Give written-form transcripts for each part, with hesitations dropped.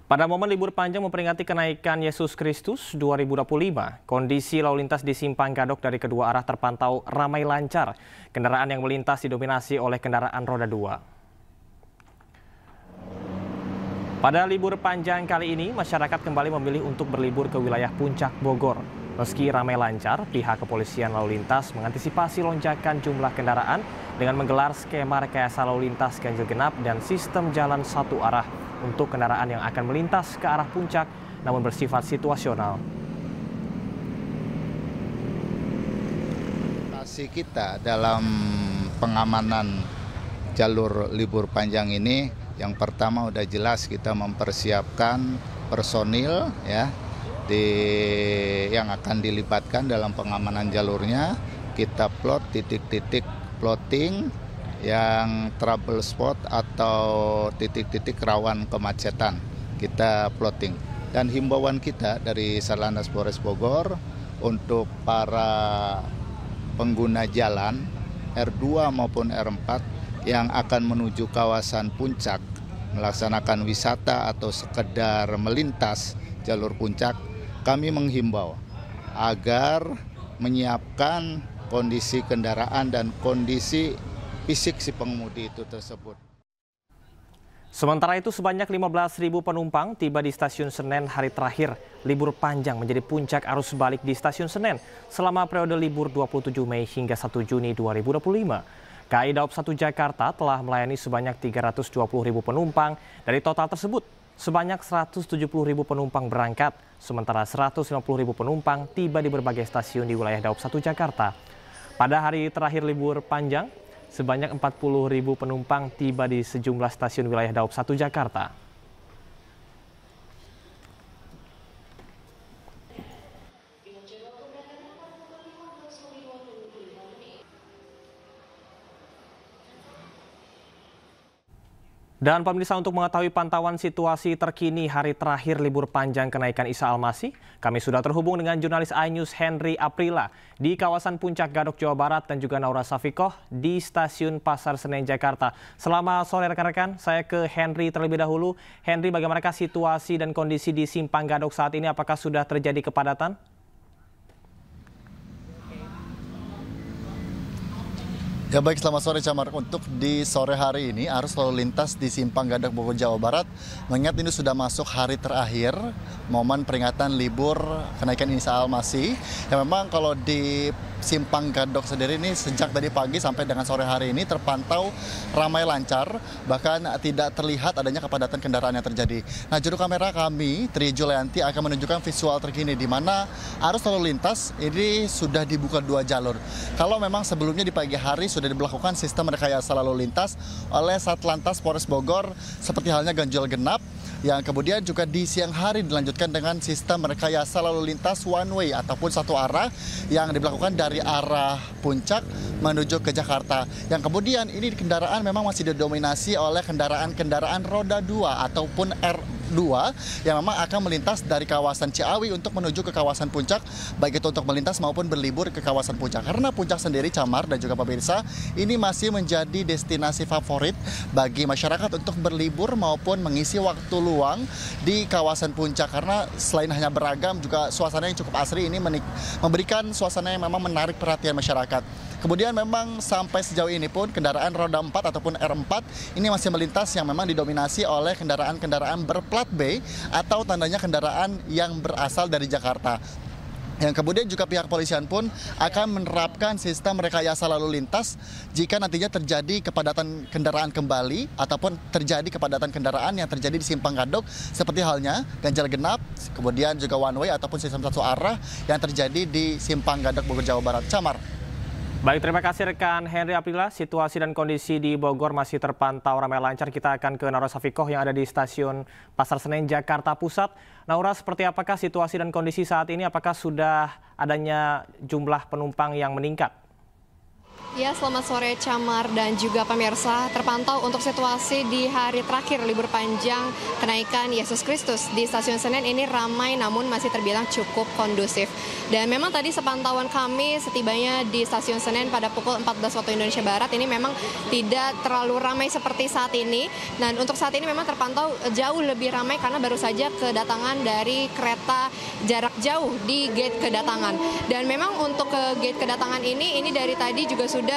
Pada momen libur panjang memperingati kenaikan Yesus Kristus 2025, kondisi lalu lintas di Simpang Gadok dari kedua arah terpantau ramai lancar. Kendaraan yang melintas didominasi oleh kendaraan roda 2. Pada libur panjang kali ini, masyarakat kembali memilih untuk berlibur ke wilayah Puncak Bogor. Meski ramai lancar, pihak kepolisian lalu lintas mengantisipasi lonjakan jumlah kendaraan dengan menggelar skema rekayasa lalu lintas ganjil genap dan sistem jalan satu arah untuk kendaraan yang akan melintas ke arah puncak namun bersifat situasional. Kita dalam pengamanan jalur libur panjang ini, yang pertama udah jelas kita mempersiapkan personil ya yang akan dilibatkan dalam pengamanan jalurnya. Kita plot titik-titik plotting yang trouble spot atau titik-titik rawan kemacetan, kita plotting. Dan himbauan kita dari Satlantas Polres Bogor untuk para pengguna jalan R2 maupun R4 yang akan menuju kawasan puncak melaksanakan wisata atau sekedar melintas jalur puncak, kami menghimbau agar menyiapkan kondisi kendaraan dan kondisi fisik si pengemudi itu tersebut. Sementara itu sebanyak 15.000 penumpang tiba di Stasiun Senen hari terakhir libur panjang menjadi puncak arus balik di Stasiun Senen selama periode libur 27 Mei hingga 1 Juni 2025. KAI Daob 1 Jakarta telah melayani sebanyak 320.000 penumpang. Dari total tersebut, sebanyak 170.000 penumpang berangkat, sementara 150.000 penumpang tiba di berbagai stasiun di wilayah Daob 1 Jakarta. Pada hari terakhir libur panjang, sebanyak 40.000 penumpang tiba di sejumlah stasiun wilayah Daob 1 Jakarta. Dan pemirsa, untuk mengetahui pantauan situasi terkini hari terakhir libur panjang kenaikan Isa Al-Masih, kami sudah terhubung dengan jurnalis iNews Henry Aprila di kawasan Puncak Gadok, Jawa Barat dan juga Naura Safikoh di Stasiun Pasar Senen, Jakarta. Selamat sore rekan-rekan, saya ke Henry terlebih dahulu. Henry, bagaimanakah situasi dan kondisi di Simpang Gadok saat ini? Apakah sudah terjadi kepadatan? Ya baik, selamat sore Camar. Untuk di sore hari ini arus lalu lintas di Simpang Gadok Bogor, Jawa Barat, mengingat ini sudah masuk hari terakhir momen peringatan libur kenaikan Isa Al-Masih. Ya memang kalau di Simpang Gadok sendiri ini sejak tadi pagi sampai dengan sore hari ini terpantau ramai lancar, bahkan tidak terlihat adanya kepadatan kendaraan yang terjadi. Nah, juru kamera kami, Tri Julianti, akan menunjukkan visual terkini di mana arus lalu lintas ini sudah dibuka 2 jalur. Kalau memang sebelumnya di pagi hari sudah diberlakukan sistem rekayasa lalu lintas oleh Satlantas Polres Bogor seperti halnya ganjil genap, yang kemudian juga di siang hari dilanjutkan dengan sistem rekayasa lalu lintas one way ataupun satu arah yang diberlakukan dari arah puncak menuju ke Jakarta. Yang kemudian ini kendaraan memang masih didominasi oleh kendaraan-kendaraan roda 2 ataupun R2 yang memang akan melintas dari kawasan Ciawi untuk menuju ke kawasan puncak, baik itu untuk melintas maupun berlibur ke kawasan puncak. Karena puncak sendiri, Camar dan juga pemirsa, ini masih menjadi destinasi favorit bagi masyarakat untuk berlibur maupun mengisi waktu luang di kawasan puncak, karena selain hanya beragam juga suasana yang cukup asri ini memberikan suasana yang memang menarik perhatian masyarakat. Kemudian memang sampai sejauh ini pun kendaraan roda 4 ataupun R4 ini masih melintas yang memang didominasi oleh kendaraan-kendaraan berplat B atau tandanya kendaraan yang berasal dari Jakarta. Yang kemudian juga pihak kepolisian pun akan menerapkan sistem rekayasa lalu lintas jika nantinya terjadi kepadatan kendaraan kembali ataupun terjadi kepadatan kendaraan yang terjadi di Simpang Gadok seperti halnya ganjil genap, kemudian juga one way ataupun sistem satu arah yang terjadi di Simpang Gadok Bogor, Jawa Barat. Camar. Baik, terima kasih rekan Henry Aprila. Situasi dan kondisi di Bogor masih terpantau ramai lancar. Kita akan ke Naura Safikoh yang ada di Stasiun Pasar Senen, Jakarta Pusat. Naura, seperti apakah situasi dan kondisi saat ini? Apakah sudah adanya jumlah penumpang yang meningkat? Ya, selamat sore Camar dan juga pemirsa. Terpantau untuk situasi di hari terakhir libur panjang kenaikan Yesus Kristus di Stasiun Senen ini ramai namun masih terbilang cukup kondusif. Dan memang tadi sepantauan kami setibanya di Stasiun Senen pada pukul 14 waktu Indonesia Barat ini memang tidak terlalu ramai seperti saat ini. Dan untuk saat ini memang terpantau jauh lebih ramai karena baru saja kedatangan dari kereta jarak jauh di gate kedatangan. Dan memang untuk ke gate kedatangan ini dari tadi juga sudah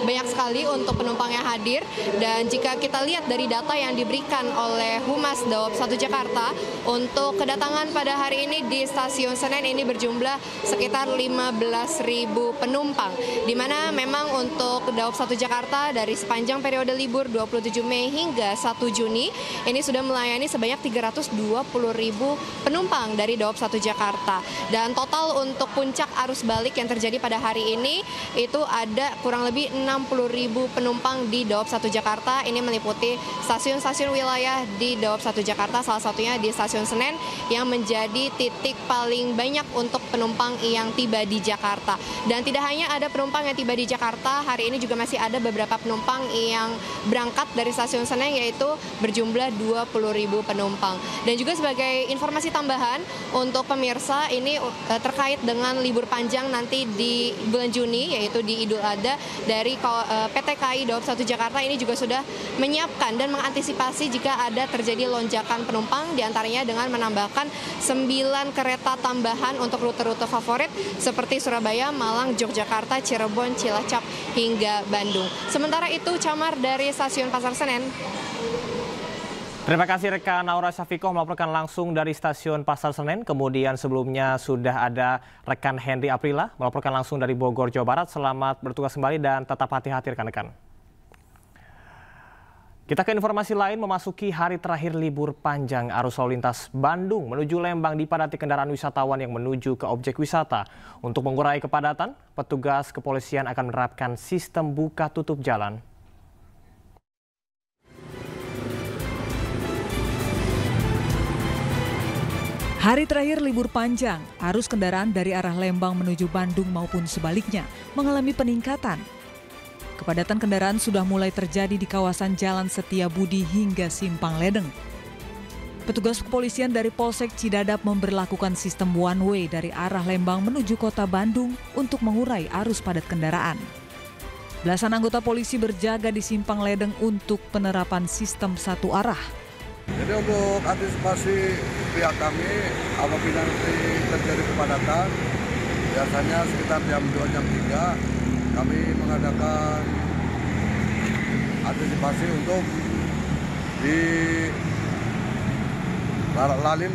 banyak sekali untuk penumpang yang hadir, dan jika kita lihat dari data yang diberikan oleh Humas Daob 1 Jakarta untuk kedatangan pada hari ini di Stasiun Senen ini berjumlah sekitar 15.000 penumpang, di mana memang untuk Daob 1 Jakarta dari sepanjang periode libur 27 Mei hingga 1 Juni ini sudah melayani sebanyak 320.000 penumpang dari Daob 1 Jakarta, dan total untuk puncak arus balik yang terjadi pada hari ini itu ada kurang lebih 60.000 penumpang di Daob 1 Jakarta. Ini meliputi stasiun-stasiun wilayah di Daob 1 Jakarta, salah satunya di Stasiun Senen yang menjadi titik paling banyak untuk penumpang yang tiba di Jakarta. Dan tidak hanya ada penumpang yang tiba di Jakarta, hari ini juga masih ada beberapa penumpang yang berangkat dari Stasiun Senen, yaitu berjumlah 20.000 penumpang. Dan juga sebagai informasi tambahan untuk pemirsa, ini terkait dengan libur panjang nanti di bulan Juni, yaitu di Idul Adha, dari PT KAI Daob 1 Jakarta ini juga sudah menyiapkan dan mengantisipasi jika ada terjadi lonjakan penumpang, diantaranya dengan menambahkan 9 kereta tambahan untuk rute-rute favorit seperti Surabaya, Malang, Yogyakarta, Cirebon, Cilacap, hingga Bandung. Sementara itu, Camar dari Stasiun Pasar Senen. Terima kasih rekan Naura Syafikoh melaporkan langsung dari Stasiun Pasar Senen. Kemudian sebelumnya sudah ada rekan Henry Aprila melaporkan langsung dari Bogor, Jawa Barat. Selamat bertugas kembali dan tetap hati-hati rekan-rekan. Kita ke informasi lain, memasuki hari terakhir libur panjang, arus lalu lintas Bandung menuju Lembang dipadati kendaraan wisatawan yang menuju ke objek wisata. Untuk mengurai kepadatan, petugas kepolisian akan menerapkan sistem buka tutup jalan. Hari terakhir libur panjang, arus kendaraan dari arah Lembang menuju Bandung maupun sebaliknya mengalami peningkatan. Kepadatan kendaraan sudah mulai terjadi di kawasan Jalan Setiabudi hingga Simpang Ledeng. Petugas kepolisian dari Polsek Cidadap memberlakukan sistem one way dari arah Lembang menuju kota Bandung untuk mengurai arus padat kendaraan. Belasan anggota polisi berjaga di Simpang Ledeng untuk penerapan sistem satu arah. Jadi untuk antisipasi pihak kami apabila nanti terjadi kepadatan, biasanya sekitar jam 2, jam 3 kami mengadakan antisipasi untuk di lalin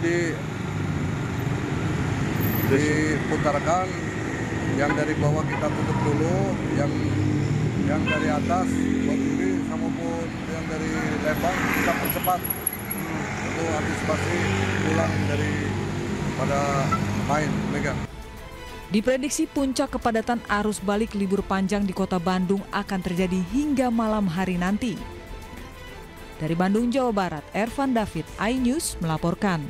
diputarkan, yang dari bawah kita tutup dulu, yang dari atas Bogor maupun yang dari Lembang kita percepat untuk antisipasi pulang dari pada main Mega. Diprediksi puncak kepadatan arus balik libur panjang di kota Bandung akan terjadi hingga malam hari nanti. Dari Bandung, Jawa Barat, Ervan David, iNews melaporkan.